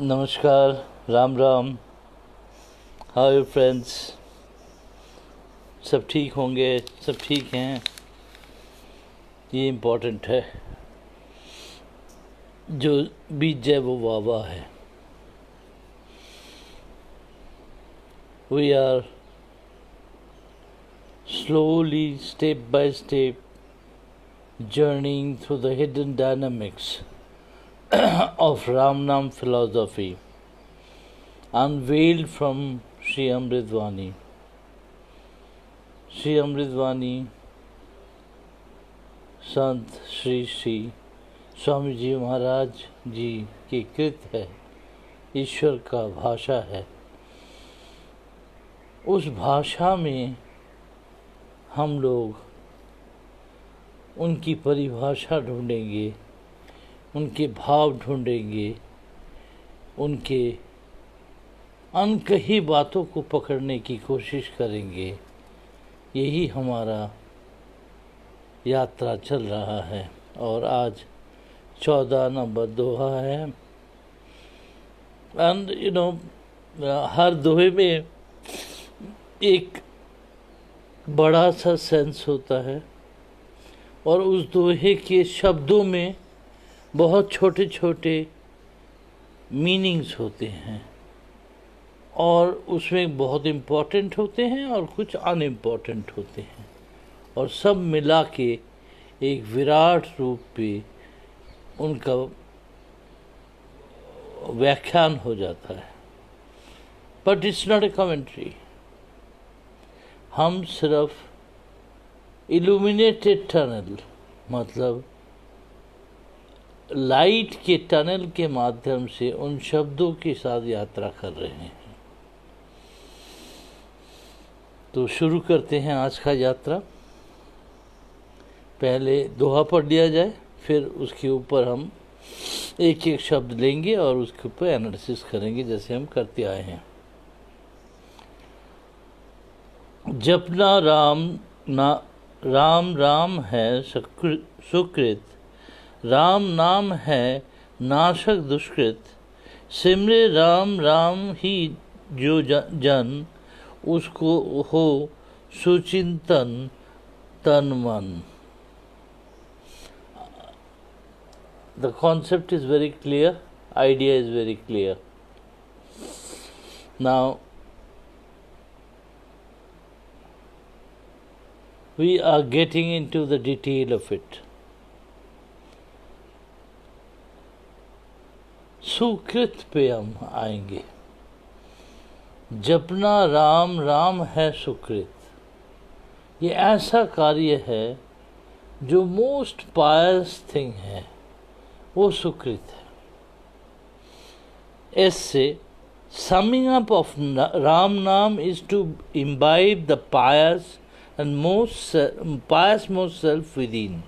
नमस्कार, Ram Ram. How you friends? सब ठीक होंगे? सब ठीक हैं? ये इम्पोर्टेंट है। जो बीत जाए वो वाह है। We are slowly, step by step, journeying through the hidden dynamics of Ram Nam philosophy, unveiled from Sri Amritwani. Sri Amritwani संत श्री श्री स्वामी जी महाराज जी की कृत है, ईश्वर का भाषा है। उस भाषा में हम लोग उनकी परिभाषा ढूंढेंगे, उनके भाव ढूंढेंगे, उनके अनकही बातों को पकड़ने की कोशिश करेंगे। यही हमारा यात्रा चल रहा है और आज 14 नंबर दोहा है। एंड हर दोहे में एक बड़ा सा सेंस होता है और उस दोहे के शब्दों में बहुत छोटे छोटे मीनिंग्स होते हैं और उसमें बहुत इम्पोर्टेंट होते हैं और कुछ अनइम्पोर्टेंट होते हैं और सब मिला के एक विराट रूप पे उनका व्याख्यान हो जाता है। But it's not a commentary. हम सिर्फ इल्यूमिनेटेड टनल, मतलब लाइट के टनल के माध्यम से उन शब्दों के साथ यात्रा कर रहे हैं। तो शुरू करते हैं आज का यात्रा। पहले दोहा पढ़ लिया जाए, फिर उसके ऊपर हम एक एक शब्द लेंगे और उसके ऊपर एनालिसिस करेंगे जैसे हम करते आए हैं। जपना राम राम है सुकृत, राम नाम है नाशक दुष्कृत। सिमरे राम राम ही जो जन, उसको हो सुचिंतन तन मन। The concept is very clear, idea is very clear. Now we are getting into the detail of it. सुकृत पे हम आएंगे। जपना राम राम है सुकृत, ये ऐसा कार्य है जो मोस्ट पायस थिंग है, वो सुकृत है। ऐसे summing up of Ram Nam is to imbibe the pious most self within.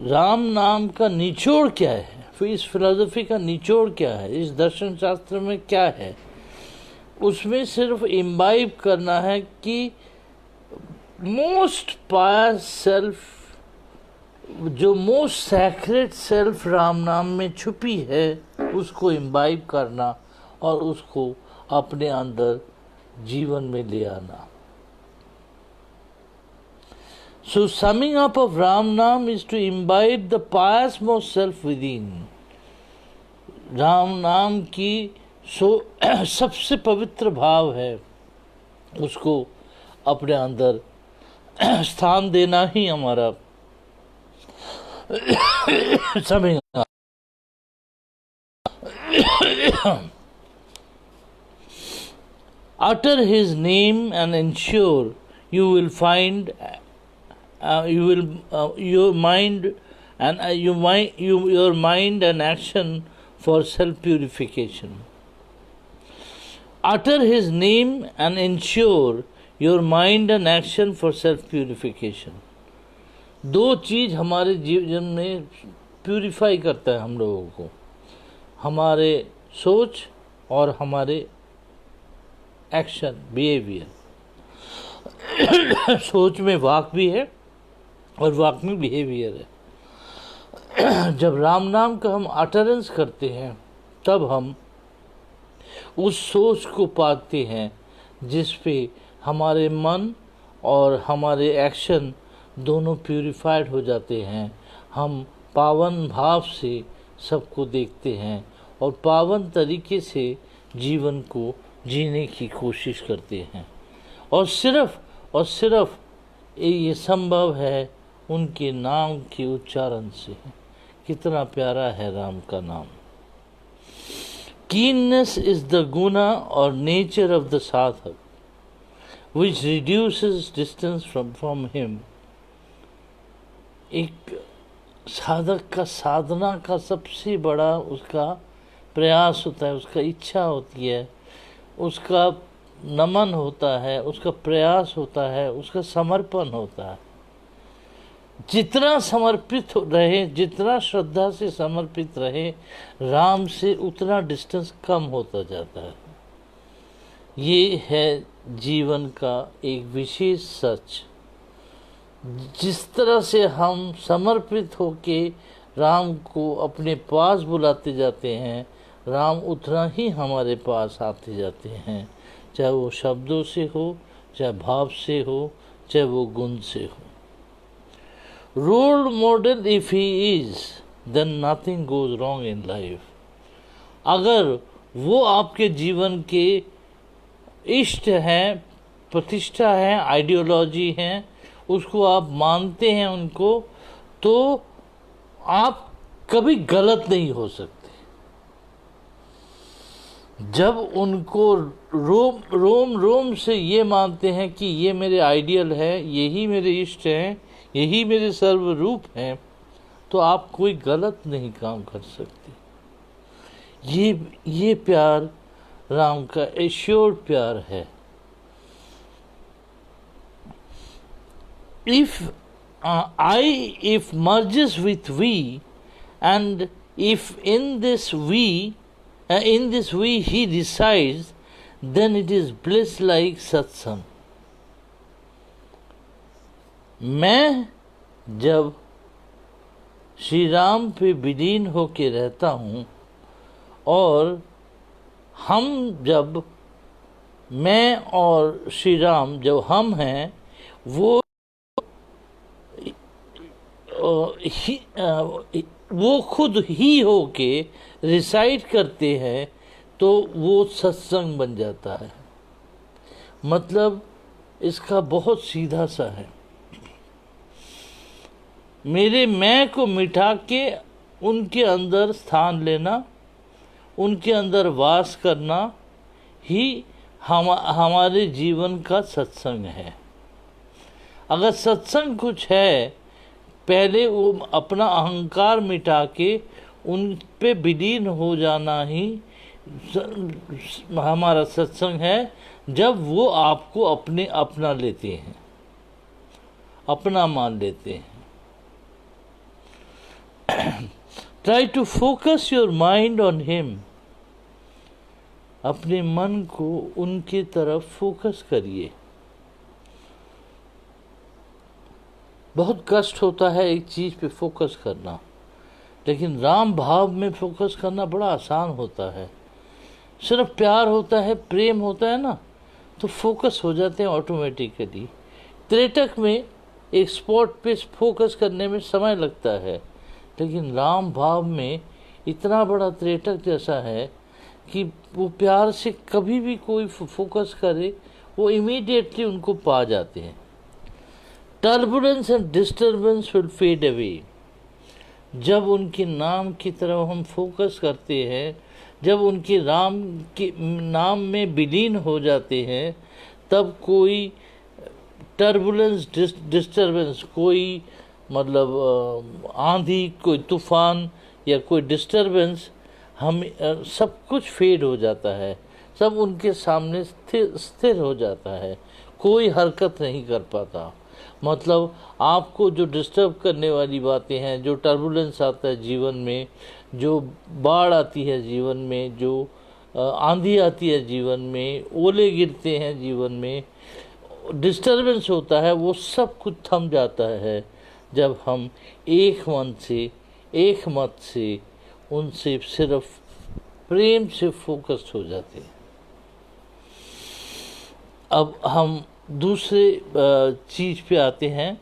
Ram नाम का निचोड़ क्या है, फिर इस फिलॉसफी का निचोड़ क्या है, इस दर्शन शास्त्र में क्या है, उसमें सिर्फ इम्बाइब करना है कि मोस्ट पायस सेल्फ, जो मोस्ट सैक्रेड सेल्फ राम नाम में छुपी है, उसको इम्बाइब करना और उसको अपने अंदर जीवन में ले आना। So summing up of Ram Nam is to imbibe the pious most self within. Ram नाम की सबसे पवित्र भाव है, उसको अपने अंदर स्थान देना ही हमारा summing up. Utter his name and ensure you will find your mind and action for self purification. Utter his name and ensure your mind and action for self purification. दो चीज़ हमारे जीवन में प्यूरिफाई करता है हम लोगों को, हमारे सोच और हमारे एक्शन, बिहेवियर। सोच में वाक भी है और वाक में बिहेवियर है। जब राम नाम का हम अटरेंस करते हैं तब हम उस सोच को पाते हैं जिस पे हमारे मन और हमारे एक्शन दोनों प्यूरिफाइड हो जाते हैं। हम पावन भाव से सबको देखते हैं और पावन तरीके से जीवन को जीने की कोशिश करते हैं। और सिर्फ ये संभव है उनके नाम के उच्चारण से। कितना प्यारा है राम का नाम। कीननेस इज द गुना और नेचर ऑफ द साधक which reduces distance from him। एक साधक का साधना का सबसे बड़ा उसका प्रयास होता है, उसका इच्छा होती है, उसका नमन होता है, उसका प्रयास होता है, उसका समर्पण होता है। जितना समर्पित रहे, जितना श्रद्धा से समर्पित रहे राम से, उतना डिस्टेंस कम होता जाता है। ये है जीवन का एक विशेष सच। जिस तरह से हम समर्पित होके राम को अपने पास बुलाते जाते हैं, राम उतना ही हमारे पास आते जाते हैं, चाहे वो शब्दों से हो, चाहे भाव से हो, चाहे वो गुण से हो। Role model if he is, then nothing goes wrong in life. अगर वो आपके जीवन के इष्ट हैं, प्रतिष्ठा है, आइडियोलॉजी हैं, उसको आप मानते हैं उनको, तो आप कभी गलत नहीं हो सकते। जब उनको रोम से ये मानते हैं कि ये मेरे आइडियल है, यही मेरे इष्ट हैं, यही मेरे सर्वरूप हैं, तो आप कोई गलत नहीं काम कर सकते। ये प्यार राम का एश्योर्ड प्यार है। if merges with we, and if in this we he resides, then it is bliss like satsang। मैं जब श्री राम पे विलीन होके रहता हूँ, और हम जब, मैं और श्री राम जब हम हैं, वो खुद ही होके रिसाइड करते हैं, तो वो सत्संग बन जाता है। मतलब इसका बहुत सीधा सा है। मेरे मैं को मिटा के उनके अंदर स्थान लेना, उनके अंदर वास करना ही हमारे जीवन का सत्संग है। अगर सत्संग कुछ है, पहले वो अपना अहंकार मिटा के उन पे विलीन हो जाना ही हमारा सत्संग है। जब वो आपको अपना लेते हैं, अपना मान लेते हैं। Try to focus your mind on him। अपने मन को उनके तरफ फोकस करिए। बहुत कष्ट होता है एक चीज़ पे फोकस करना, लेकिन राम भाव में फोकस करना बड़ा आसान होता है। सिर्फ प्यार होता है, प्रेम होता है ना, तो फोकस हो जाते हैं ऑटोमेटिकली। त्रेटक में एक स्पॉट पे फोकस करने में समय लगता है, लेकिन राम भाव में इतना बड़ा त्रेटक जैसा है कि वो प्यार से कभी भी कोई फोकस करे, वो इमीडिएटली उनको पा जाते हैं। Turbulence and disturbance will fade away. जब उनके नाम की तरफ हम फोकस करते हैं, जब उनके नाम में विलीन हो जाते हैं, तब कोई टर्बुलेंस, डिस्टर्बेंस, कोई मतलब आंधी, कोई तूफान या कोई डिस्टर्बेंस, हम सब कुछ फेड हो जाता है, सब उनके सामने स्थिर हो जाता है, कोई हरकत नहीं कर पाता। मतलब आपको जो डिस्टर्ब करने वाली बातें हैं, जो टर्बुलेंस आता है जीवन में, जो बाढ़ आती है जीवन में, जो आंधी आती है जीवन में, ओले गिरते हैं जीवन में, डिस्टर्बेंस होता है, वो सब कुछ थम जाता है जब हम एक मन से, एक मत से उनसे सिर्फ प्रेम से फोकस्ड हो जाते हैं। अब हम दूसरे चीज पे आते हैं।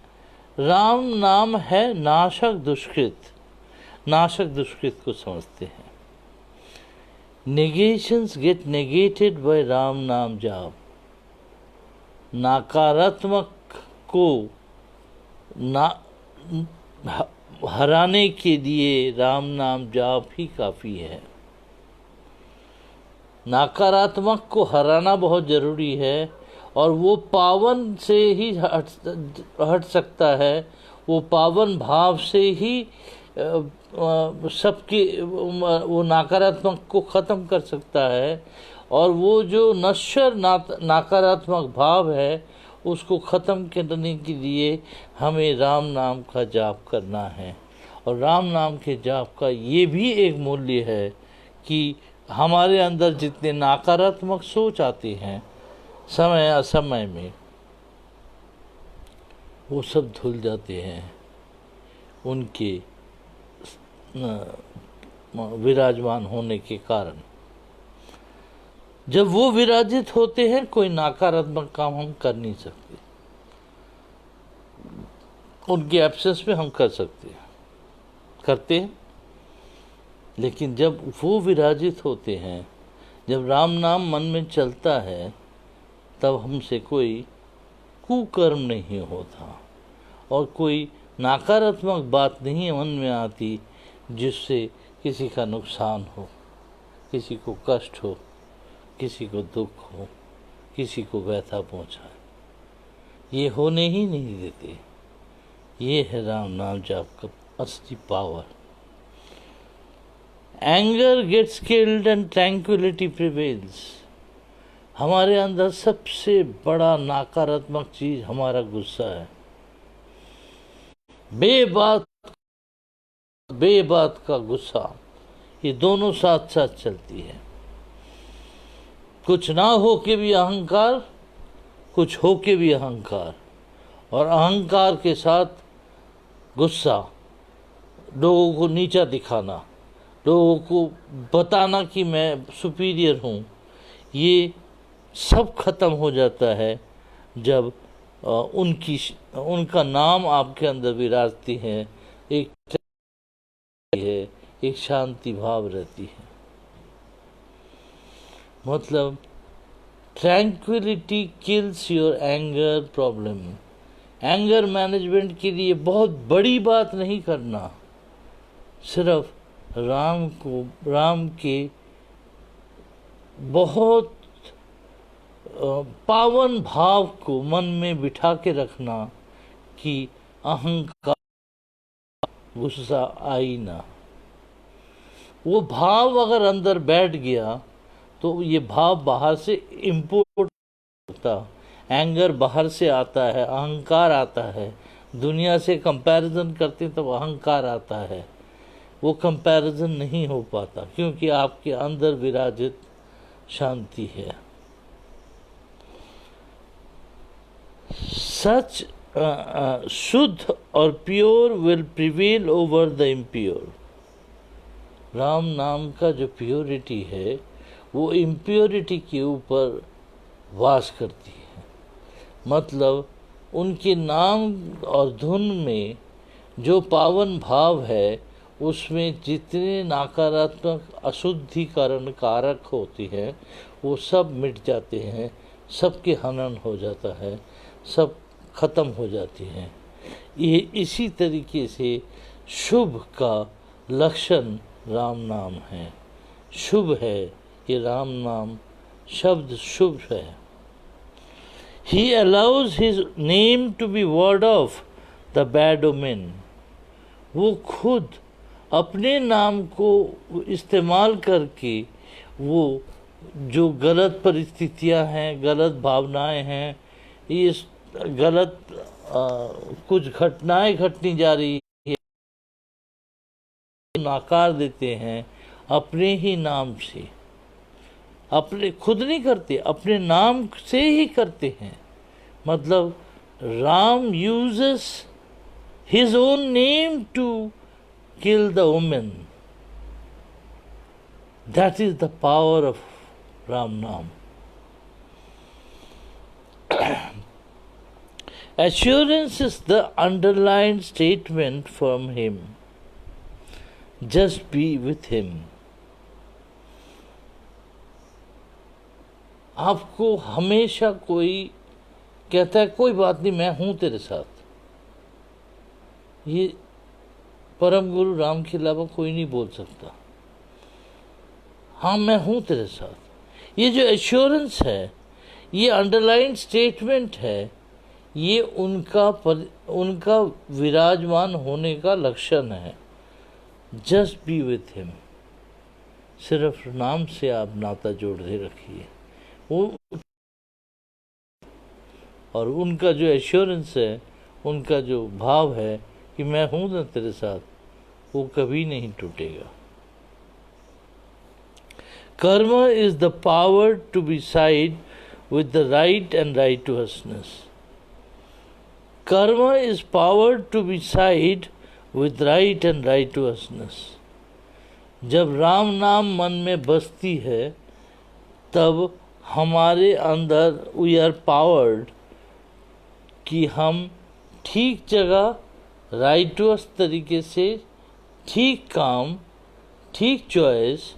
राम नाम है नाशक दुष्कृत। नाशक दुष्कृत को समझते हैं। नेगेशंस गेट नेगेटेड बाय राम नाम जाप। नकारात्मक को ना हराने के लिए राम नाम जाप ही काफी है। नकारात्मक को हराना बहुत जरूरी है, और वो पावन से ही हट सकता है। वो पावन भाव से ही सबके वो नकारात्मक को ख़त्म कर सकता है। और वो जो नश्वर नकारात्मक भाव है उसको ख़त्म करने के लिए हमें राम नाम का जाप करना है। और राम नाम के जाप का ये भी एक मूल्य है कि हमारे अंदर जितने नकारात्मक सोच आते हैं समय असमय में, वो सब धुल जाते हैं उनके विराजमान होने के कारण। जब वो विराजित होते हैं कोई नकारात्मक काम हम कर नहीं सकते, उनके एब्सेंस में हम कर सकते हैं, करते हैं। लेकिन जब वो विराजित होते हैं, जब राम नाम मन में चलता है, तब हमसे कोई कुकर्म नहीं होता और कोई नकारात्मक बात नहीं मन में आती जिससे किसी का नुकसान हो, किसी को कष्ट हो, किसी को दुख हो, किसी को व्यथा पहुंचाए। ये होने ही नहीं देते। ये है राम नाम जाप का असली power. Anger gets killed and tranquillity prevails. हमारे अंदर सबसे बड़ा नकारात्मक चीज हमारा गुस्सा है। बेबात का गुस्सा, ये दोनों साथ साथ चलती है। कुछ ना हो के भी अहंकार, कुछ हो के भी अहंकार, और अहंकार के साथ गुस्सा, लोगों को नीचा दिखाना, लोगों को बताना कि मैं सुपीरियर हूँ। ये सब खत्म हो जाता है जब उनका नाम आपके अंदर विराजती है। एक शांति भाव रहती है। मतलब tranquillity kills your anger problem. Anger management के लिए बहुत बड़ी बात नहीं करना, सिर्फ राम के बहुत पावन भाव को मन में बिठा के रखना कि अहंकार गुस्सा आई ना। वो भाव अगर अंदर बैठ गया तो ये भाव बाहर से इम्पोर्ट होता। एंगर बाहर से आता है, अहंकार आता है, दुनिया से कंपैरिजन करते हैं तब अहंकार आता है। वो कंपैरिजन नहीं हो पाता क्योंकि आपके अंदर विराजित शांति है। सच शुद्ध और pure will prevail over the impure. Ram नाम का जो प्योरिटी है वो इम्प्योरिटी के ऊपर वास करती है। मतलब उनके नाम और धुन में जो पावन भाव है उसमें जितने नकारात्मक अशुद्धिकरण कारक होते हैं वो सब मिट जाते हैं, सबके हनन हो जाता है, सब खत्म हो जाती हैं। ये इसी तरीके से शुभ का लक्षण राम नाम है। शुभ है ये राम नाम, शब्द शुभ है। He allows his name to be ward off the bad omen। वो खुद अपने नाम को इस्तेमाल करके वो जो गलत परिस्थितियां हैं, गलत भावनाएं हैं, ये गलत कुछ घटनाएं घटनी जा रही है, नाकार देते हैं अपने ही नाम से। अपने खुद नहीं करते, अपने नाम से ही करते हैं। मतलब Ram uses his own name to kill the women. That is the power of Ram Nam. Assurance is the underlined statement from him. Just be with him. आपको हमेशा कोई कहता है कोई बात नहीं, मैं हूं तेरे साथ। ये परम गुरु राम के अलावा कोई नहीं बोल सकता। हाँ, मैं हूं तेरे साथ। ये जो एश्योरेंस है, ये अंडरलाइन स्टेटमेंट है, ये उनका विराजमान होने का लक्षण है। Just be with him. सिर्फ नाम से आप नाता जोड़े रखिए। वो और उनका जो एश्योरेंस है, उनका जो भाव है कि मैं हूं ना तेरे साथ, वो कभी नहीं टूटेगा। Karma is the power to be side with the right and righteousness. Karma is power to be side with right and righteousness. जब राम नाम मन में बसती है, तब हमारे अंदर वी आर पावर्ड कि हम ठीक जगह राइटुअस तरीके से ठीक काम, ठीक चॉइस,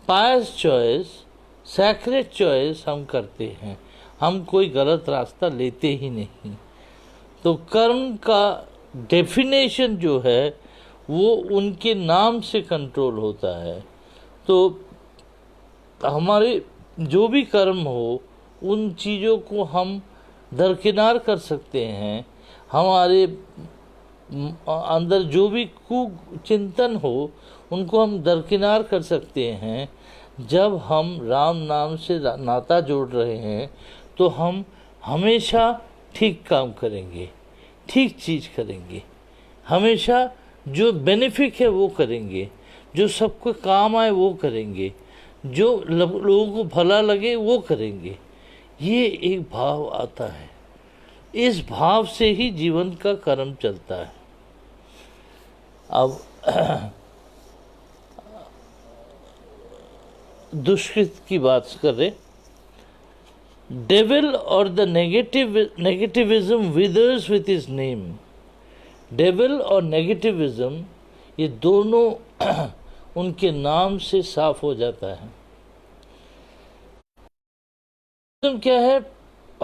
पायस चॉइस, सैक्रेड चॉइस हम करते हैं। हम कोई गलत रास्ता लेते ही नहीं। तो कर्म का डेफिनेशन जो है वो उनके नाम से कंट्रोल होता है। तो हमारे जो भी कर्म हो, उन चीज़ों को हम दरकिनार कर सकते हैं। हमारे अंदर जो भी कुचिंतन हो, उनको हम दरकिनार कर सकते हैं। जब हम राम नाम से नाता जोड़ रहे हैं, तो हम हमेशा ठीक काम करेंगे, ठीक चीज़ करेंगे, हमेशा जो बेनिफिट है वो करेंगे, जो सबको काम आए वो करेंगे, जो लोगों को भला लगे वो करेंगे। ये एक भाव आता है। इस भाव से ही जीवन का कर्म चलता है। अब दुष्कृत की बात करें, डेविल और the negativism withers with his name. Devil और नेगेटिविज्म ये दोनों उनके नाम से साफ हो जाता है। क्या है?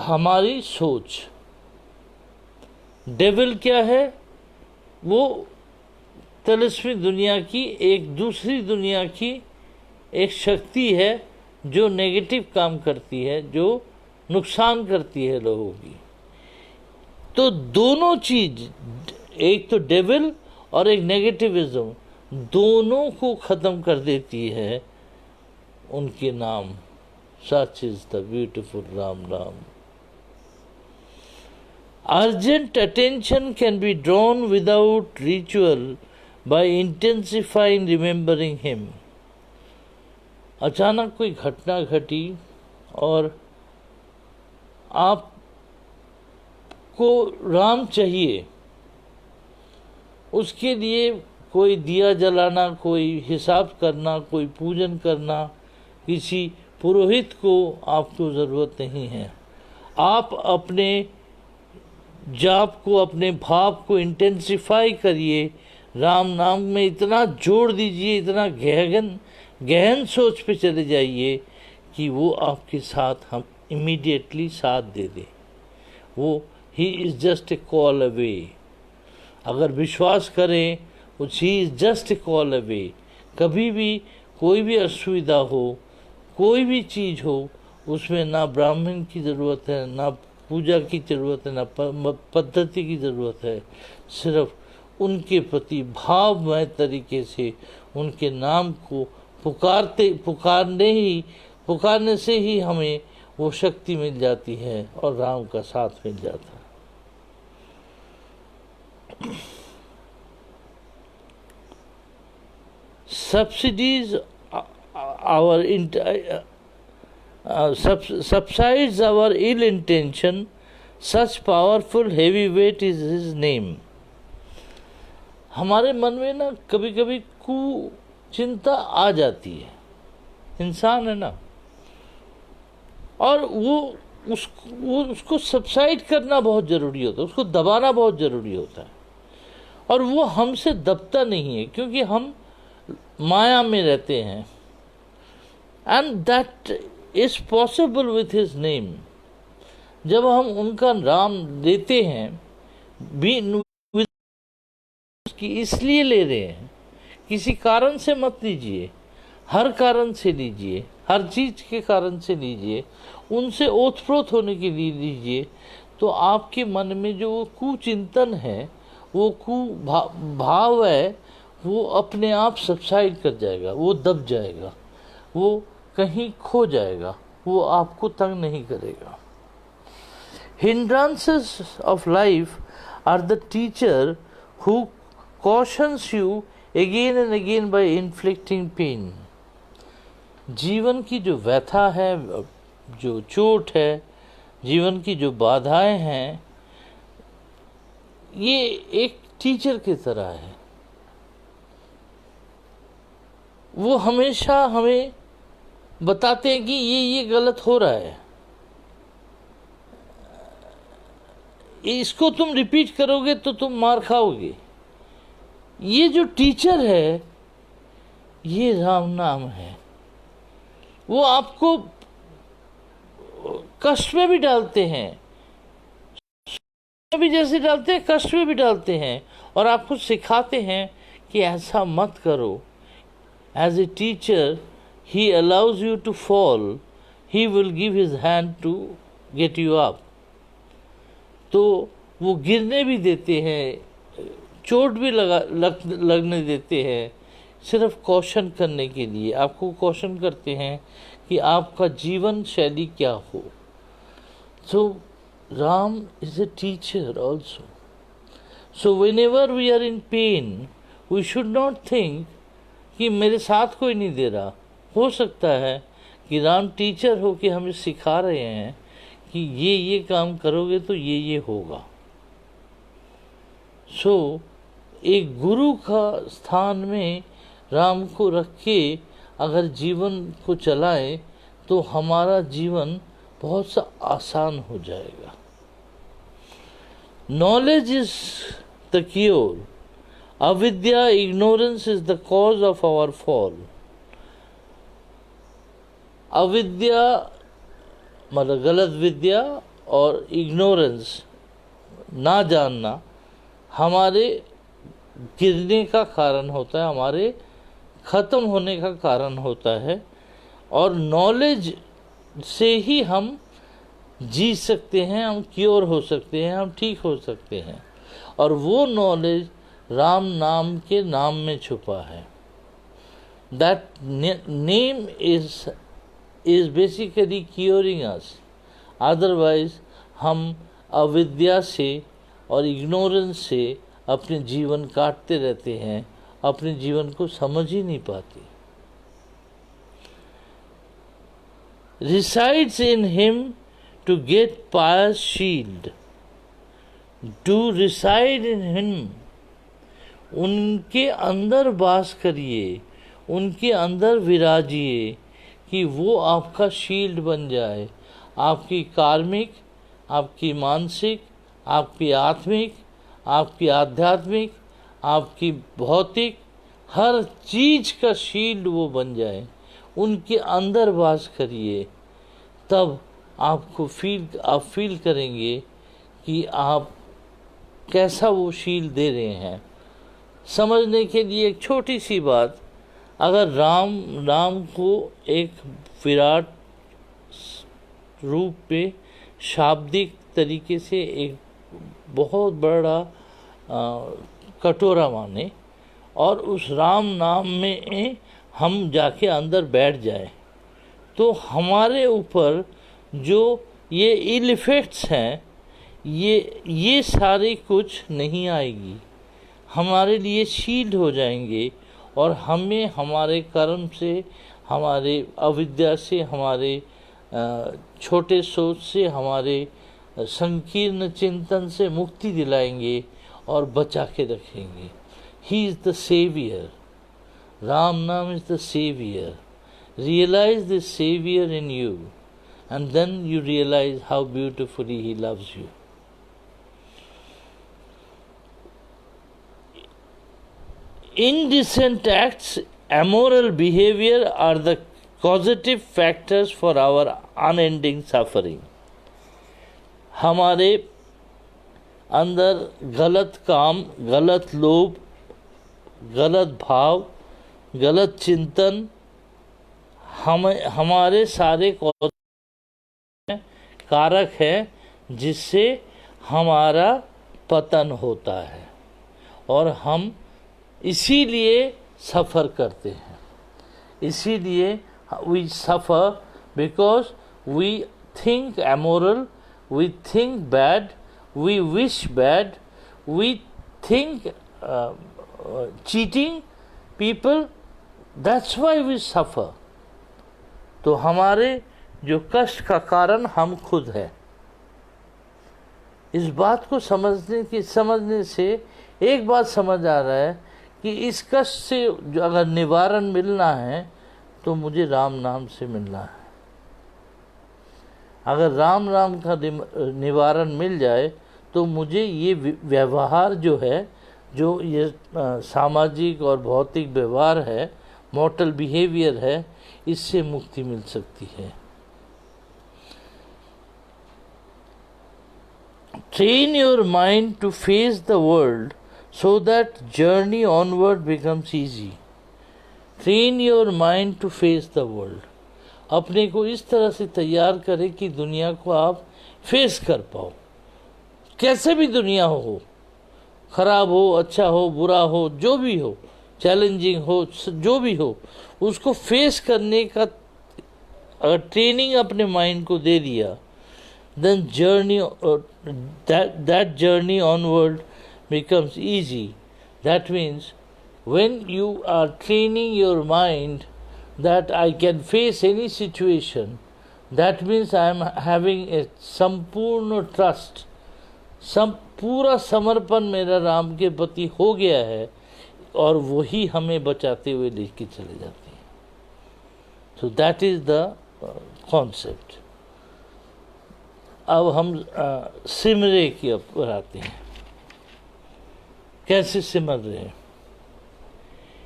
हमारी सोच। डेविल क्या है? वो तिलिस्मी दुनिया की, एक दूसरी दुनिया की एक शक्ति है जो नेगेटिव काम करती है, जो नुकसान करती है लोगों की। तो दोनों चीज, एक तो डेविल और एक नेगेटिविज्म, दोनों को खत्म कर देती है उनके नाम। Such is the beautiful Ram नाम। Urgent attention can be drawn without ritual by intensifying remembering him. अचानक कोई घटना घटी और आपको राम चाहिए, उसके लिए कोई दिया जलाना, कोई हिसाब करना, कोई पूजन करना, किसी पुरोहित को आपको ज़रूरत नहीं है। आप अपने जाप को, अपने भाव को इंटेंसिफाई करिए, राम नाम में इतना जोड़ दीजिए, इतना गहन सोच पे चले जाइए कि वो आपके साथ हम इमीडिएटली साथ दे दे। वो he is just a call away. अगर विश्वास करें, he is just a call away. कभी भी कोई भी असुविधा हो, कोई भी चीज़ हो, उसमें ना ब्राह्मण की ज़रूरत है, ना पूजा की ज़रूरत है, ना पद्धति की ज़रूरत है। सिर्फ उनके प्रति भावमय तरीके से उनके नाम को पुकारने से ही हमें वो शक्ति मिल जाती है और राम का साथ मिल जाता है। Subsidies subsides our ill intention, such powerful heavyweight is his name. हमारे मन में ना कभी कभी कुचिंता आ जाती है, इंसान है ना, और वो उसको सबसाइड करना बहुत ज़रूरी होता है, उसको दबाना बहुत ज़रूरी होता है, और वो हमसे दबता नहीं है क्योंकि हम माया में रहते हैं। And that is possible with his name. जब हम उनका नाम लेते हैं भी कि इसलिए ले रहे हैं, किसी कारण से मत लीजिए, हर कारण से लीजिए, हर चीज के कारण से लीजिए, उनसे ओतप्रोत होने के लिए लीजिए, तो आपके मन में जो वो कुचिंतन है, वो भाव है, वो अपने आप सबसाइड कर जाएगा, वो दब जाएगा, वो कहीं खो जाएगा, वो आपको तंग नहीं करेगा। Hindrances of life are the teacher who cautions you again and again by inflicting pain. जीवन की जो व्यथा है, जो चोट है, जीवन की जो बाधाएं हैं, ये एक टीचर की तरह है। वो हमेशा हमें बताते हैं कि ये गलत हो रहा है, इसको तुम रिपीट करोगे तो तुम मार खाओगे। ये जो टीचर है, ये राम नाम है। वो आपको कष्ट में भी डालते हैं, भी जैसे डालते हैं, कष्ट में भी डालते हैं, और आपको सिखाते हैं कि ऐसा मत करो। As a teacher he allows you to fall, he will give his hand to get you up. तो वो गिरने भी देते हैं, चोट भी लगने देते हैं, सिर्फ कौशन करने के लिए। आपको कौशन करते हैं कि आपका जीवन शैली क्या हो। So Ram is a teacher also. So whenever we are in pain, we should not think कि मेरे साथ कोई नहीं दे रहा। हो सकता है कि राम टीचर हो के हमें सिखा रहे हैं कि ये काम करोगे तो ये होगा। सो एक गुरु का स्थान में राम को रख के अगर जीवन को चलाएं तो हमारा जीवन बहुत सा आसान हो जाएगा। नॉलेज इज द क्योर, अविद्या, ignorance is the cause of our fall. अविद्या मतलब गलत विद्या और इग्नोरेंस, ना जानना, हमारे गिरने का कारण होता है, हमारे ख़त्म होने का कारण होता है। और नॉलेज से ही हम जी सकते हैं, हम क्योर हो सकते हैं, हम ठीक हो सकते हैं। और वो नॉलेज राम नाम के नाम में छुपा है। That name is basically curing us. Otherwise हम अविद्या से और इग्नोरेंस से अपने जीवन काटते रहते हैं, अपने जीवन को समझ ही नहीं पाते। Resides in him to get pious shield. Do reside in him. उनके अंदर वास करिए, उनके अंदर विराजिए कि वो आपका शील्ड बन जाए। आपकी कार्मिक, आपकी मानसिक, आपकी आत्मिक, आपकी आध्यात्मिक, आपकी भौतिक, हर चीज का शील्ड वो बन जाए। उनके अंदर वास करिए, तब आप फील करेंगे कि आप कैसा वो शील्ड दे रहे हैं। समझने के लिए एक छोटी सी बात, अगर राम को एक विराट रूप पे शाब्दिक तरीके से एक बहुत बड़ा कटोरा माने और उस राम नाम में हम जाके अंदर बैठ जाए, तो हमारे ऊपर जो ये इल इफेक्ट्स हैं, ये सारे कुछ नहीं आएगी, हमारे लिए शील्ड हो जाएंगे। और हमें हमारे कर्म से, हमारे अविद्या से, हमारे छोटे सोच से, हमारे संकीर्ण चिंतन से मुक्ति दिलाएंगे और बचा के रखेंगे। He is the saviour. Ram naam is the saviour. realize the Savior in you, and then you realize how beautifully He loves you. Indecent acts, immoral behavior are the causative factors for our unending suffering. हमारे अंदर गलत काम, गलत लोभ, गलत भाव, गलत चिंतन हमारे सारे कारक है जिससे हमारा पतन होता है और हम इसीलिए सफ़र करते हैं. इसीलिए we suffer because we think amoral, we think bad, we wish bad, we think cheating people. That's why we suffer. तो हमारे जो कष्ट का कारण हम खुद है. इस बात को समझने से एक बात समझ आ रहा है कि इस कष्ट से जो अगर निवारण मिलना है तो मुझे राम नाम से मिलना है. अगर राम नाम का निवारण मिल जाए तो मुझे ये व्यवहार जो है, जो ये सामाजिक और भौतिक व्यवहार है, मॉर्टल बिहेवियर है, इससे मुक्ति मिल सकती है. Train your mind to face the world so that journey onward becomes easy. Train your mind to face the world. अपने को इस तरह से तैयार करें कि दुनिया को आप फेस कर पाओ. कैसे भी दुनिया हो, खराब हो, अच्छा हो, बुरा हो, जो भी हो, चैलेंजिंग हो, जो भी हो, उसको फेस करने का अगर ट्रेनिंग अपने माइंड को दे दिया, then journey that journey onward becomes easy. That means when you are training your mind that I can face any situation, that means I am having a संपूर्ण trust, पूरा समर्पण मेरा राम के प्रति हो गया है और वही हमें बचाते हुए लेके चले जाते हैं. So that is the concept. अब हम सिमरे के ऊपर आते हैं. कैसे सिमर रहे हैं?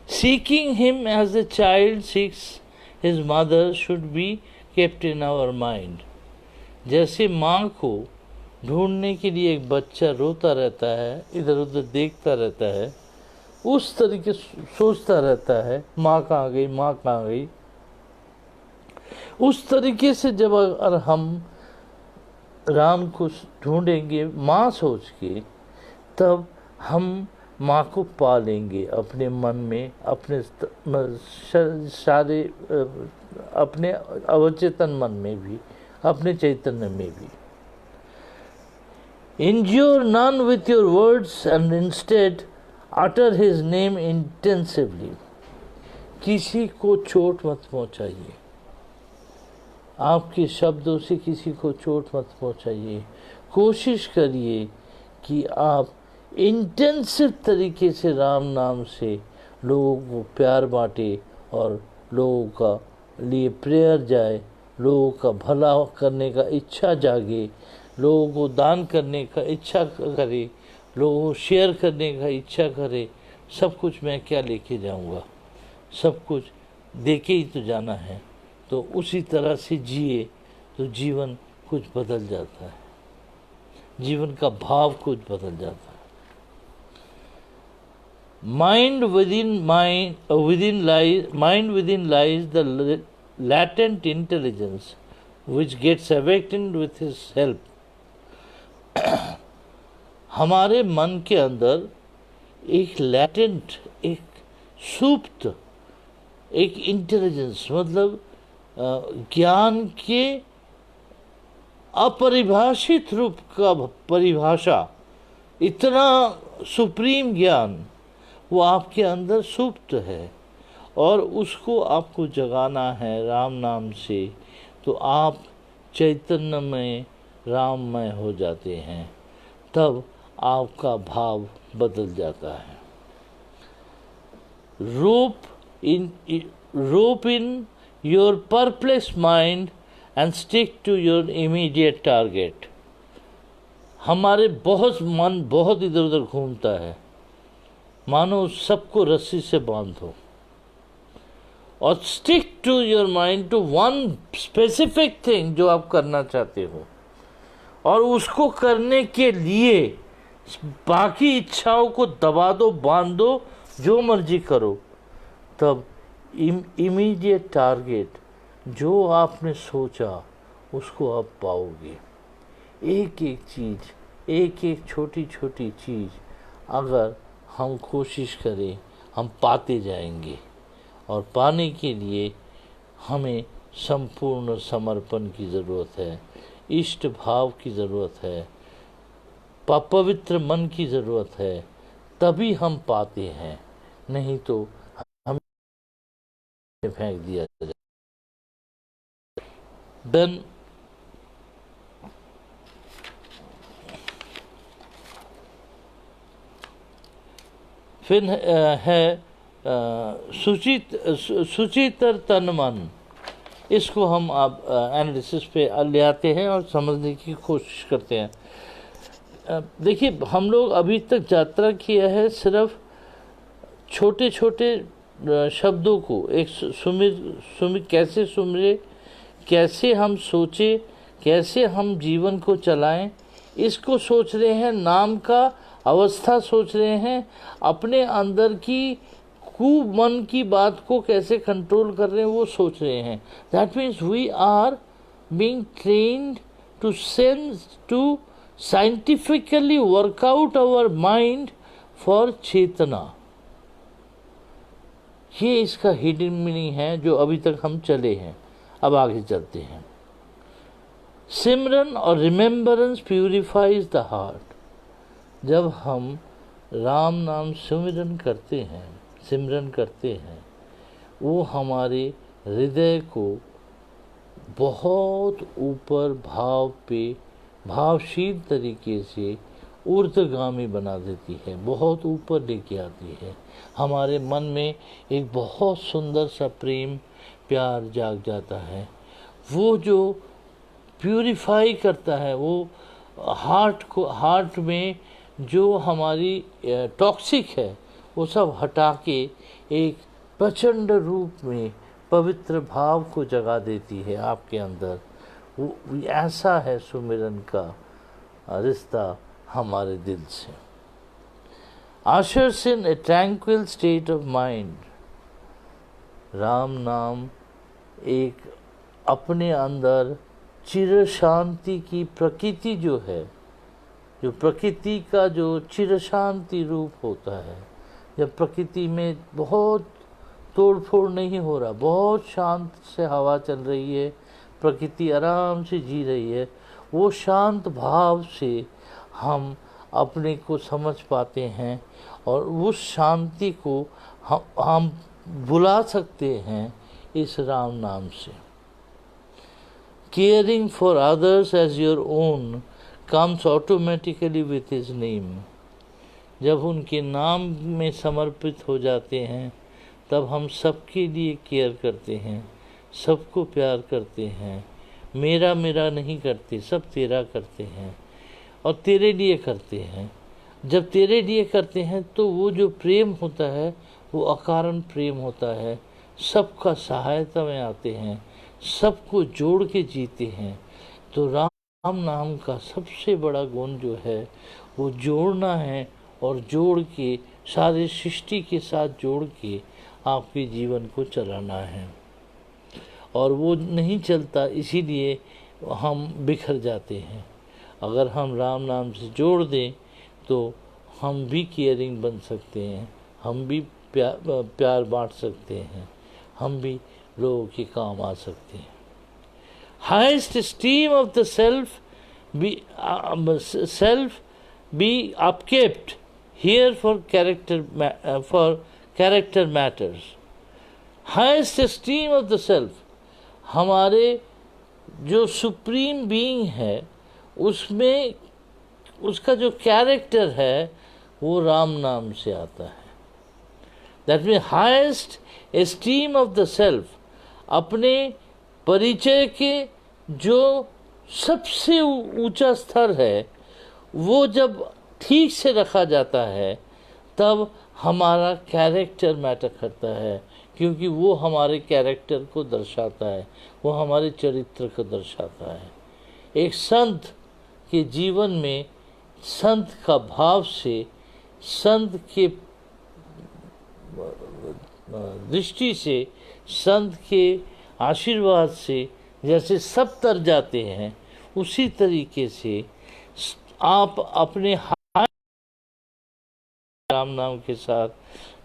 Seeking him as the child seeks his mother should be kept in our mind. जैसे माँ को ढूंढने के लिए एक बच्चा रोता रहता है, इधर उधर देखता रहता है, उस तरीके सोचता रहता है माँ कहाँ गई, माँ कहाँ गई. उस तरीके से जब अगर हम राम को ढूंढेंगे माँ सोच के, तब हम माँ को पा लेंगे अपने मन में, अपने सारे अपने अवचेतन मन में भी, अपने चैतन्य में भी. Injure none with your words and instead utter his name intensively. किसी को चोट मत पहुँचाइए. आपके शब्दों से किसी को चोट मत पहुँचाइए. कोशिश करिए कि आप इंटेंसिव तरीके से राम नाम से लोगों को प्यार बांटे और लोगों का लिए प्रेयर जाए, लोगों का भला करने का इच्छा जागे, लोगों को दान करने का इच्छा करे, लोगों को शेयर करने का इच्छा करे. सब कुछ मैं क्या लेके जाऊंगा, सब कुछ देके ही तो जाना है. तो उसी तरह से जिए तो जीवन कुछ बदल जाता है, जीवन का भाव कुछ बदल जाता है. Mind within lies the latent intelligence which gets awakened with his help. हमारे मन के अंदर एक लैटेंट, एक सुप्त, एक इंटेलिजेंस, मतलब ज्ञान के अपरिभाषित रूप का परिभाषा, इतना सुप्रीम ज्ञान वो आपके अंदर सुप्त है और उसको आपको जगाना है राम नाम से. तो आप चैतन्य में राममय हो जाते हैं, तब आपका भाव बदल जाता है. rope in your perplex mind and stick to your immediate target. हमारे मन बहुत इधर उधर घूमता है, मानो सबको रस्सी से बांधो, और stick to your mind to one specific thing जो आप करना चाहते हो, और उसको करने के लिए बाकी इच्छाओं को दबा दो, बांध दो, जो मर्जी करो। तब इमीडिएट टारगेट जो आपने सोचा उसको आप पाओगे। एक एक चीज़, एक एक छोटी छोटी चीज़ अगर हम कोशिश करें, हम पाते जाएंगे। और पाने के लिए हमें संपूर्ण समर्पण की ज़रूरत है, इष्ट भाव की ज़रूरत है, पवित्र मन की ज़रूरत है, तभी हम पाते हैं, नहीं तो हम फेंक दिया जाए। देन फिर है सुचितर तन मन। इसको हम आप एनालिसिस पे ले आते हैं और समझने की कोशिश करते हैं। देखिए, हम लोग अभी तक यात्रा किया है सिर्फ छोटे छोटे शब्दों को, एक सुमिर कैसे सुमरे, कैसे हम सोचे, कैसे हम जीवन को चलाएं, इसको सोच रहे हैं। नाम का अवस्था सोच रहे हैं, अपने अंदर की मन की बात को कैसे कंट्रोल कर रहे हैं वो सोच रहे हैं। That means we are being trained to sense to scientifically work out our mind for chetna. ये इसका हिडन मीनिंग है जो अभी तक हम चले हैं। अब आगे चलते हैं। सिमरन और रिमेम्बरेंस प्यूरिफाइज द हार्ट। जब हम राम नाम सिमरन करते हैं, वो हमारे हृदय को बहुत ऊपर भावशील तरीके से ऊर्ध्वगामी बना देती है, बहुत ऊपर लेके आती है। हमारे मन में एक बहुत सुंदर सा प्रेम प्यार जाग जाता है। वो जो प्यूरिफाई करता है, वो हार्ट में जो हमारी टॉक्सिक है वो सब हटा के एक प्रचंड रूप में पवित्र भाव को जगा देती है आपके अंदर। वो ऐसा है सुमिरन का रिश्ता हमारे दिल से। ushers in a tranquil state of mind। Ram नाम एक अपने अंदर चिर शांति की प्रकृति जो है, जो प्रकृति का जो चिर शांति रूप होता है, जब प्रकृति में बहुत तोड़फोड़ नहीं हो रहा, बहुत शांत से हवा चल रही है, प्रकृति आराम से जी रही है, वो शांत भाव से हम अपने को समझ पाते हैं और उस शांति को हम बुला सकते हैं इस राम नाम से। Caring for others as your own comes automatically with his name। जब उनके नाम में समर्पित हो जाते हैं तब हम सबके लिए केयर करते हैं, सबको प्यार करते हैं, मेरा मेरा नहीं करते, सब तेरा करते हैं और तेरे लिए करते हैं। जब तेरे लिए करते हैं तो वो जो प्रेम होता है वो अकारण प्रेम होता है, सबका सहायता में आते हैं, सबको जोड़ के जीते हैं। तो राम नाम का सबसे बड़ा गुण जो है वो जोड़ना है और जोड़ के सारे सृष्टि के साथ जोड़ के आपके जीवन को चलाना है। और वो नहीं चलता, इसीलिए हम बिखर जाते हैं। अगर हम राम नाम से जोड़ दें तो हम भी केयरिंग बन सकते हैं, हम भी प्यार बांट सकते हैं, हम भी लोगों के काम आ सकते हैं। Highest esteem of the self be upkept here for character matters। Highest esteem of the self, हमारे जो सुप्रीम बीइंग है उसमें उसका जो कैरेक्टर है वो राम नाम से आता है। That means highest esteem of the self, अपने परिचय के जो सबसे ऊंचा स्तर है वो जब ठीक से रखा जाता है तब हमारा कैरेक्टर मैटर करता है, क्योंकि वो हमारे कैरेक्टर को दर्शाता है, वो हमारे चरित्र को दर्शाता है। एक संत के जीवन में संत का भाव से, संत के दृष्टि से, संत के आशीर्वाद से जैसे सब तर जाते हैं, उसी तरीके से आप अपने राम नाम के साथ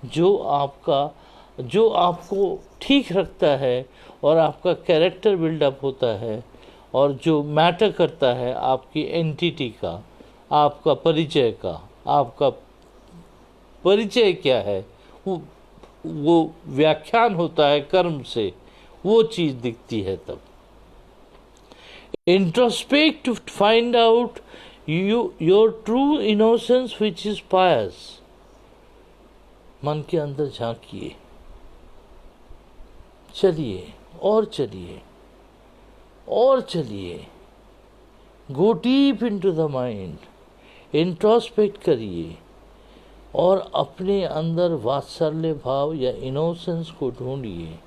जो आपको ठीक रखता है और आपका कैरेक्टर बिल्डअप होता है और जो मैटर करता है आपकी एंटिटी का, आपका परिचय का, आपका परिचय क्या है, वो व्याख्यान होता है कर्म से, वो चीज़ दिखती है तब। Introspect to find out your true innocence which is pious. मन के अंदर झांकिए, चलिए और चलिए और चलिए, go deep into the mind, introspect करिए और अपने अंदर वात्सल्य भाव या इनोसेंस को ढूंढिए।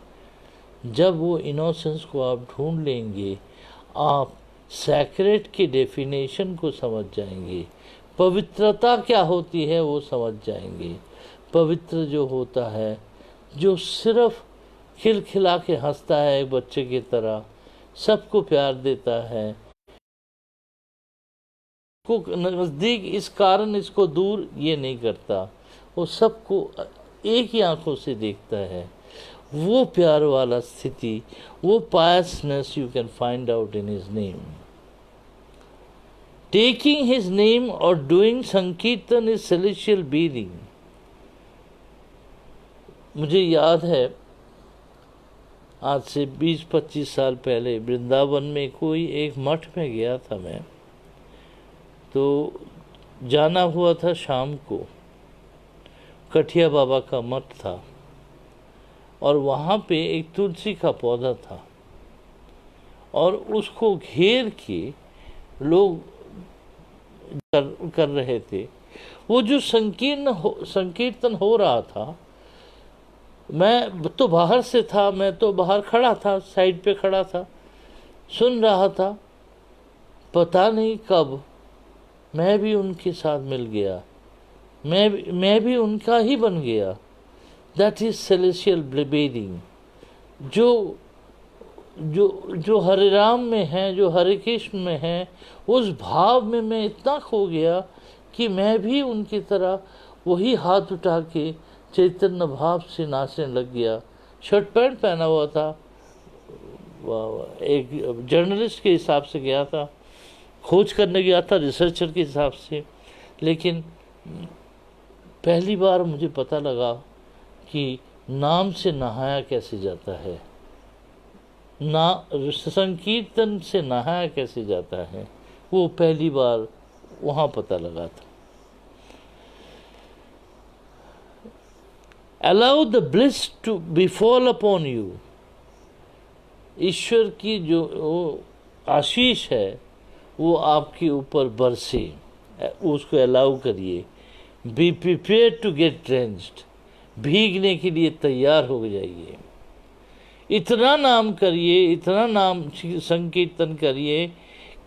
जब वो इनोसेंस को आप ढूंढ लेंगे, आप सैक्रेड के डेफिनेशन को समझ जाएंगे, पवित्रता क्या होती है वो समझ जाएंगे। पवित्र जो होता है, जो सिर्फ खिलखिला के हंसता है एक बच्चे की तरह, सबको प्यार देता है, को नज़दीक इस कारण इसको दूर ये नहीं करता, वो सबको एक ही आंखों से देखता है, वो प्यार वाला स्थिति, वो piousness you can find out in his name. Taking his name और डूइंग संकीर्तन इज सेलेशियल बीइंग। मुझे याद है आज से 20-25 साल पहले वृंदावन में कोई एक मठ में गया था मैं, तो जाना हुआ था शाम को, कठिया बाबा का मठ था और वहाँ पे एक तुलसी का पौधा था और उसको घेर के लोग कर रहे थे। वो जो संकीर्तन हो रहा था, मैं तो बाहर से था, मैं तो बाहर खड़ा था, साइड पे खड़ा था, सुन रहा था। पता नहीं कब मैं भी उनके साथ मिल गया, मैं भी उनका ही बन गया। That is celestial bleeding. जो हरे राम में है, जो हरे कृष्ण में है, उस भाव में मैं इतना खो गया कि मैं भी उनकी तरह वही हाथ उठा के चैतन्य भाव से नाचने लग गया। शर्ट पैंट पहना हुआ था, एक जर्नलिस्ट के हिसाब से गया था, खोज करने गया था रिसर्चर के हिसाब से, लेकिन पहली बार मुझे पता लगा कि नाम से नहाया कैसे जाता है, संकीर्तन से नहाया कैसे जाता है, वो पहली बार वहाँ पता लगा था। Allow the bliss to befall upon you। ईश्वर की जो आशीष है वो आपके ऊपर बरसे, उसको अलाउ करिए। Be prepare to get drenched. भीगने के लिए तैयार हो जाइए। इतना नाम करिए, इतना नाम संकीर्तन करिए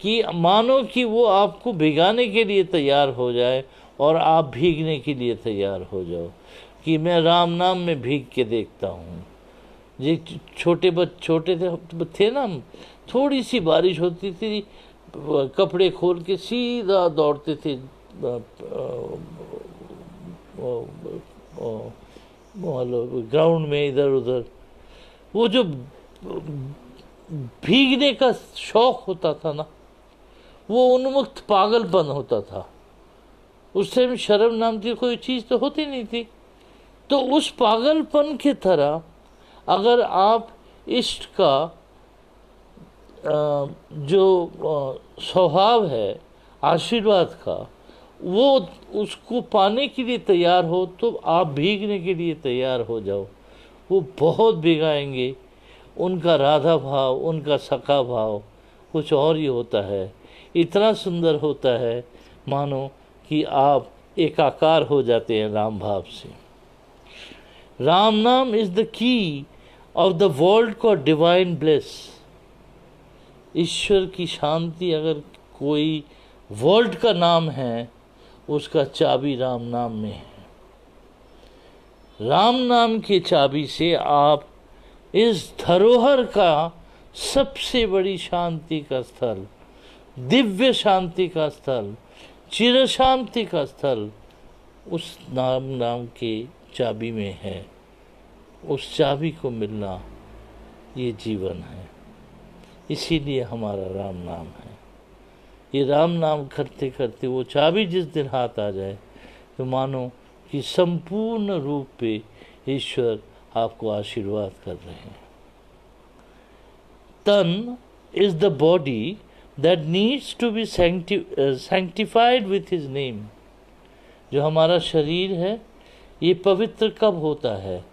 कि मानो कि वो आपको भिगाने के लिए तैयार हो जाए और आप भीगने के लिए तैयार हो जाओ कि मैं राम नाम में भीग के देखता हूँ। ये छोटे थे ना, थोड़ी सी बारिश होती थी, कपड़े खोल के सीधा दौड़ते थे ग्राउंड में इधर उधर। वो जो भीगने का शौक होता था ना, वो उन्मुक्त पागलपन होता था। उस टाइम शर्म नाम की कोई चीज़ तो होती नहीं थी। तो उस पागलपन की तरह अगर आप इष्ट का जो स्वभाव है आशीर्वाद का, वो उसको पाने के लिए तैयार हो, तो आप भीगने के लिए तैयार हो जाओ। वो बहुत भिगाएंगे उनका राधा भाव, उनका सखा भाव कुछ और ही होता है। इतना सुंदर होता है मानो कि आप एकाकार हो जाते हैं राम भाव से। Ram naam is the key of the world को डिवाइन ब्लेस। ईश्वर की शांति अगर कोई वर्ल्ड का नाम है, उसका चाबी राम नाम में है। राम नाम की चाबी से आप इस धरोहर का सबसे बड़ी शांति का स्थल, दिव्य शांति का स्थल, चिर शांति का स्थल उस नाम के चाबी में है। उस चाबी को मिलना ये जीवन है। इसीलिए हमारा राम नाम है। ये राम नाम करते करते वो चाबी जिस दिन हाथ आ जाए तो मानो कि संपूर्ण रूप पे ईश्वर आपको आशीर्वाद कर रहे हैं। तन is the body that needs to be sanctified with his name. जो हमारा शरीर है ये पवित्र कब होता है?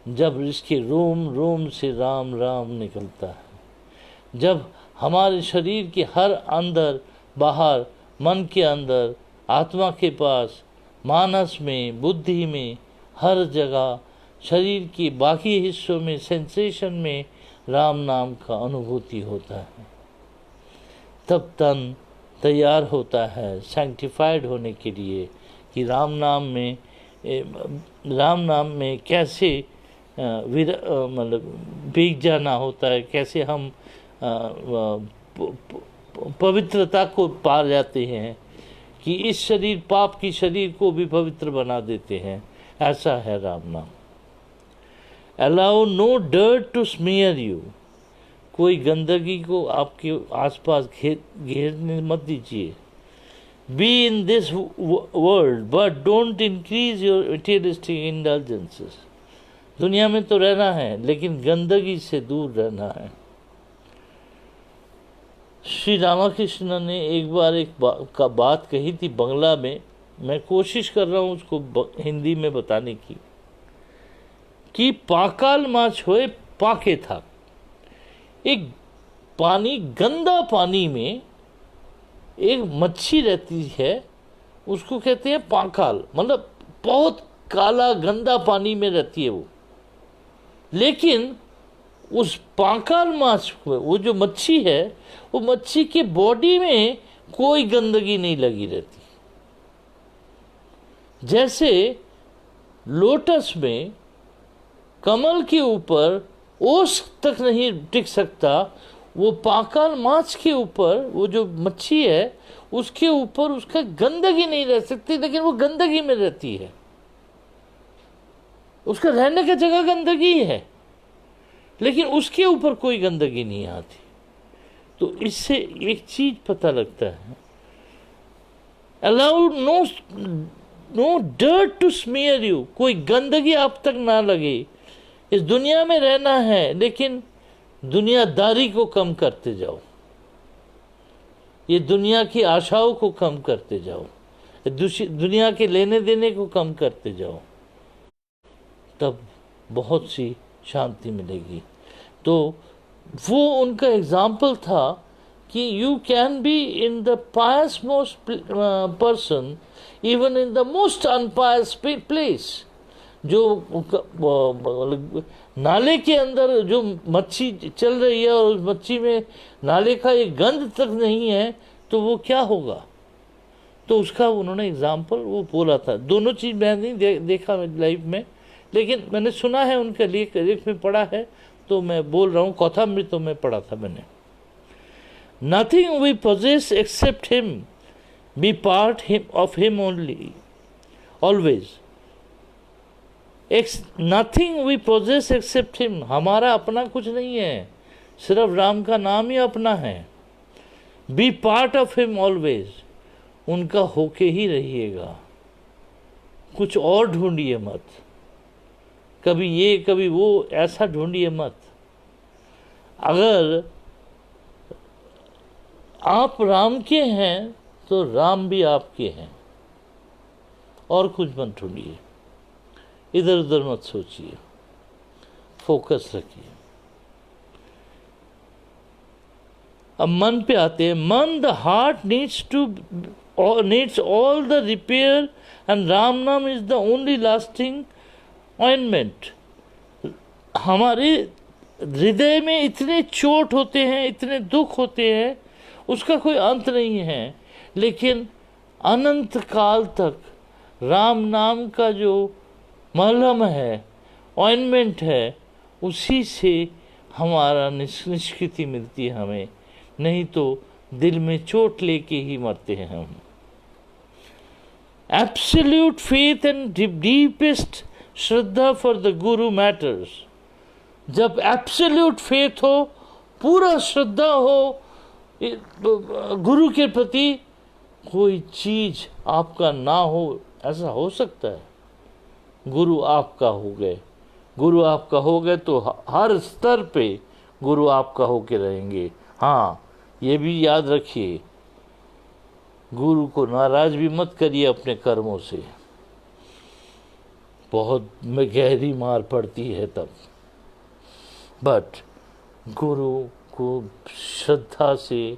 जब इसके रोम रोम से राम राम निकलता है। जब हमारे शरीर के हर अंदर बाहर, मन के अंदर, आत्मा के पास, मानस में, बुद्धि में, हर जगह शरीर के बाकी हिस्सों में, सेंसेशन में राम नाम का अनुभूति होता है, तब तन तैयार होता है सैंक्टिफाइड होने के लिए कि राम नाम में कैसे मतलब भीग जाना होता है, कैसे हम पवित्रता को पा जाते हैं कि इस शरीर, पाप की शरीर को भी पवित्र बना देते हैं। ऐसा है राम नाम। Allow no dirt to smear you. कोई गंदगी को आपके आसपास घेरने मत दीजिए। Be in this world but don't increase your materialistic indulgences. दुनिया में तो रहना है लेकिन गंदगी से दूर रहना है। श्री रामकृष्ण ने एक बार बात कही थी बंगला में। मैं कोशिश कर रहा हूँ उसको हिंदी में बताने की कि पाकाल माछ होए पाके था। एक पानी, गंदा पानी में एक मच्छी रहती है, उसको कहते हैं पाकाल, मतलब बहुत काला गंदा पानी में रहती है वो। लेकिन उस पाकाल माछ में वो जो मच्छी है, वो मच्छी के बॉडी में कोई गंदगी नहीं लगी रहती। जैसे लोटस में कमल के ऊपर ओस तक नहीं टिक सकता, वो पाकाल माछ के ऊपर वो जो मच्छी है उसके ऊपर उसका गंदगी नहीं रह सकती, लेकिन वो गंदगी में रहती है। उसका रहने की जगह गंदगी है लेकिन उसके ऊपर कोई गंदगी नहीं आती। तो इससे एक चीज पता लगता है, allow no dirt to smear you. कोई गंदगी आप तक ना लगे। इस दुनिया में रहना है लेकिन दुनियादारी को कम करते जाओ, ये दुनिया की आशाओं को कम करते जाओ, दुनिया के लेने देने को कम करते जाओ, तब बहुत सी शांति मिलेगी। तो वो उनका एग्जाम्पल था कि you can be in the pious most person even in the most unpious place. जो नाले के अंदर जो मच्छी चल रही है और उस मच्छी में नाले का एक गंध तक नहीं है तो वो क्या होगा? तो उसका उन्होंने एग्जाम्पल वो बोला था। दोनों चीज़ मैं नहीं देखा लाइफ में, लेकिन मैंने सुना है, उनके लेख में पढ़ा है, तो मैं बोल रहा हूँ। कौथामृत में पढ़ा था मैंने। Nothing we possess except him, be part of him only always. Nothing we possess except him. हमारा अपना कुछ नहीं है, सिर्फ राम का नाम ही अपना है। Be part of him always. उनका होके ही रहिएगा, कुछ और ढूंढिए मत। कभी ये कभी वो, ऐसा ढूंढिए मत। अगर आप राम के हैं तो राम भी आपके हैं, और कुछ मत ढूंढिए, इधर उधर मत सोचिए, फोकस रखिए। अब मन पे आते हैं। Man, the heart needs all the repair and Ram naam is the only lasting ointment. हमारे हृदय में इतने चोट होते हैं, इतने दुख होते हैं, उसका कोई अंत नहीं है, लेकिन अनंत काल तक राम नाम का जो मलहम है, ऑइंटमेंट है, उसी से हमारा निष्कृति मिलती है हमें, नहीं तो दिल में चोट लेके ही मरते हैं हम। Absolute faith and deepest Shraddha for the Guru matters. जब एब्सोल्यूट फेथ हो, पूरा श्रद्धा हो गुरु के प्रति, कोई चीज आपका ना हो, ऐसा हो सकता है? गुरु आपका हो गए, गुरु आपका हो गए तो हर स्तर पे गुरु आपका होके रहेंगे। हाँ, ये भी याद रखिए, गुरु को नाराज भी मत करिए अपने कर्मों से, बहुत गहरी मार पड़ती है तब। बट गुरु को श्रद्धा से,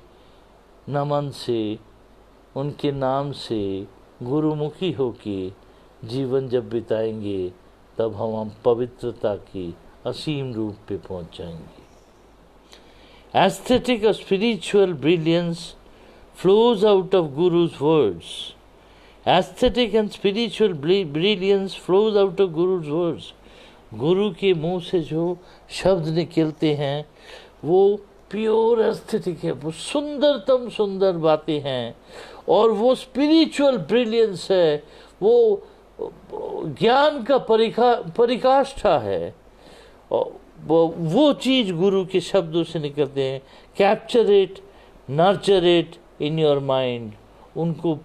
नमन से, उनके नाम से गुरुमुखी होके जीवन जब बिताएंगे, तब हम पवित्रता की असीम रूप पे पहुंच जाएंगे। Aesthetic or spiritual brilliance flows out of Guru's words. Aesthetic and spiritual brilliance flows out of Guru's words. गुरु के मुंह से जो शब्द निकलते हैं वो प्योर एस्थेटिक है, वो सुंदरतम सुंदर बातें हैं, और वो स्पिरिचुअल ब्रिलियंस है, वो ज्ञान का परिकाष्ठा है। वो चीज़ गुरु के शब्दों से निकलते हैं। Capture it, nurture it in your mind. उनको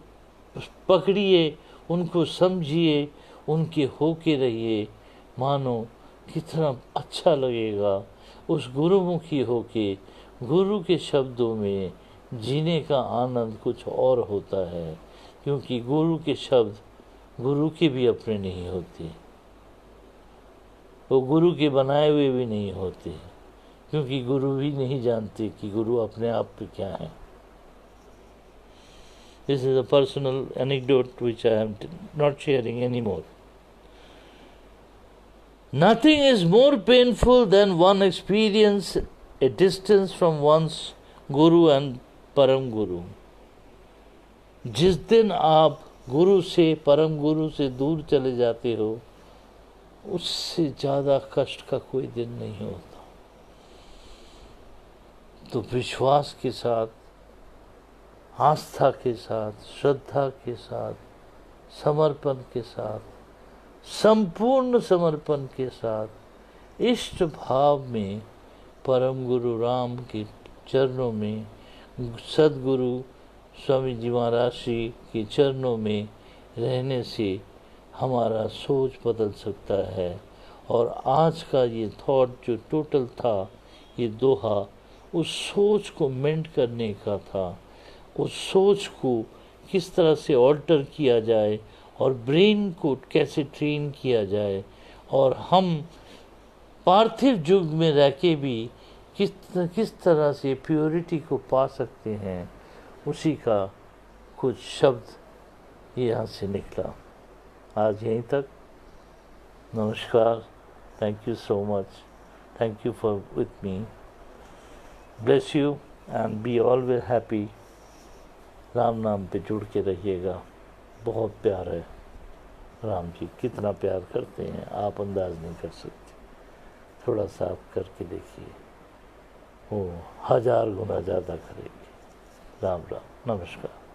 पकड़िए, उनको समझिए, उनके होके रहिए। मानो कितना अच्छा लगेगा उस गुरुमुखी होके। गुरु के शब्दों में जीने का आनंद कुछ और होता है, क्योंकि गुरु के शब्द गुरु के भी अपने नहीं होते, वो गुरु के बनाए हुए भी नहीं होते, क्योंकि गुरु भी नहीं जानते कि गुरु अपने आप पे क्या है। This is a personal anecdote which I am not sharing anymore. Nothing is more painful than one experience a distance from one's Guru and परम गुरु। जिस दिन आप गुरु से, परम गुरु से दूर चले जाते हो, उससे ज़्यादा कष्ट का कोई दिन नहीं होता। तो विश्वास के साथ, आस्था के साथ, श्रद्धा के साथ, समर्पण के साथ, संपूर्ण समर्पण के साथ, इष्ट भाव में परम गुरु राम के चरणों में, सदगुरु स्वामी जी महाराज जी के चरणों में रहने से हमारा सोच बदल सकता है। और आज का ये थॉट जो टोटल था, ये दोहा, उस सोच को मेंट करने का था। उस सोच को किस तरह से ऑल्टर किया जाए और ब्रेन को कैसे ट्रेन किया जाए, और हम पार्थिव युग में रह के भी किस तरह से प्योरिटी को पा सकते हैं, उसी का कुछ शब्द यहाँ से निकला। आज यहीं तक। नमस्कार। Thank you so much. Thank you for with me. Bless you and be always happy. Ram नाम पे जुड़ के रहिएगा। बहुत प्यार है। राम जी कितना प्यार करते हैं, आप अंदाज नहीं कर सकते। थोड़ा सा आप करके देखिए, वो 1000 गुना ज़्यादा करेंगे। राम राम। नमस्कार।